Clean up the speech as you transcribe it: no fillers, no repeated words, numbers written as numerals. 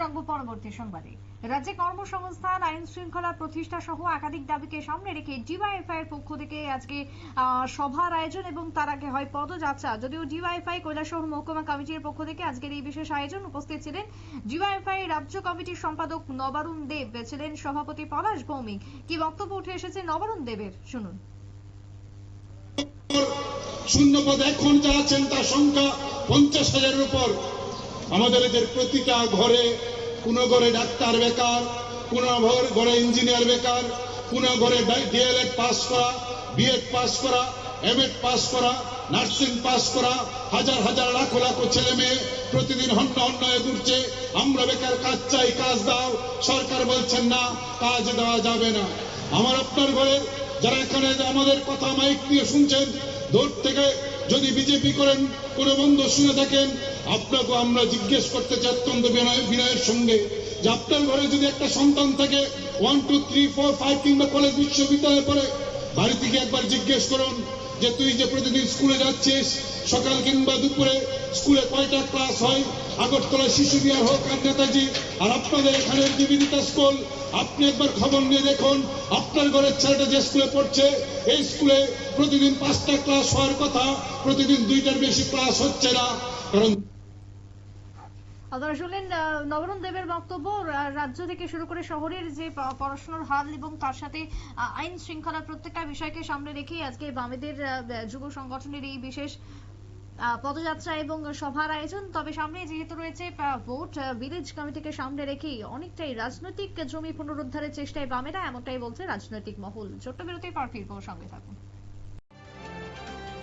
রাখবো পরবর্তী সংবাদে। রাজ্যে কর্মসংস্থান, আইন শৃঙ্খলা প্রতিষ্ঠা সহ একাধিক দাবিকে সামনে রেখে ডিওয়াইএফআই এর পক্ষ থেকে আজকে সভার আয়োজন এবং তার আগে হয় পদযাত্রা। যদিও ডিওয়াইএফআই কৈলাসহর মহকুমা কমিটির পক্ষ থেকে আজকের এই বিশেষ আয়োজন উপস্থিত ছিলেন ডিওয়াইএফআই রাজ্য কমিটির সম্পাদক নবারুণ দেব, ছিলেন সভাপতি পলাশ ভৌমিক। কি বক্তব্য উঠে এসেছে নবারুণ দেবের, শুনুন। শূন্যপদ এখন যা আছেন তার সংখ্যা 50,000-এর উপর। আমাদের এদের প্রতিটা ঘরে, কোন ঘরে ডাক্তার বেকার, কোন ঘরে ইঞ্জিনিয়ার বেকার, কোন ঘরে ডিএলএড পাস করা, বিএড পাস করা, এমএড পাস করা, নার্সিং পাস করা, হাজার হাজার লাখ লাখ ছেলে মেয়ে প্রতিদিন হন্য হয়ে ঘুরছে। আমরা বেকার, কাজ চাই, কাজ দাও। সরকার বলছেন না, কাজ দেওয়া যাবে না। আমার আপনার ঘরে যারা এখানে আমাদের কথা মাইক দিয়ে শুনছেন, দূর থেকে যদি বিজেপি করেন, কোন বন্ধু শুনে থাকেন, আপনাকে আমরা জিজ্ঞেস করতে চাই অত্যন্ত বিনয়ের সঙ্গে যে আপনার ঘরে যদি একটা সন্তান থাকে 1, 2, 3, 4, 5 কিংবা কলেজ বিশ্ববিদ্যালয়ে পড়ে, বাড়ি থেকে একবার জিজ্ঞেস করুন যে তুই যে প্রতিদিন স্কুলে যাচ্ছিস, সকাল কিংবা দুপুরে স্কুলে কয়টা ক্লাস হয়? আগরতলা শিশু বিহার হোক আর নেতাজি আর আপনাদের এখানের নিবেদিতা স্কুল, আপনি একবার খবর নিয়ে দেখুন আপনার ঘরের ছেলেটা যে স্কুলে পড়ছে, এই স্কুলে প্রতিদিন 5টা ক্লাস হওয়ার কথা, প্রতিদিন 2টার বেশি ক্লাস হচ্ছে না। কারণ আপনারা শুনলেন নবরুণ দেবের বক্তব্য। রাজ্য থেকে শুরু করে শহরের যে পড়াশোনার হাল এবং তার সাথে আইন শৃঙ্খলা প্রত্যেকটা বিষয়কে সামনে রেখেই আজকে বামেদের যুব সংগঠনের এই বিশেষ পদযাত্রা এবং সভার আয়োজন। তবে সামনে যেহেতু রয়েছে ভোট, ভিলেজ কমিটিকে সামনে রেখেই অনেকটাই রাজনৈতিক জমি পুনরুদ্ধারের চেষ্টায় বামেরা, এমনটাই বলছে রাজনৈতিক মহল। ছোট্ট বিরতির পর ফিরবো, সঙ্গে থাকুন।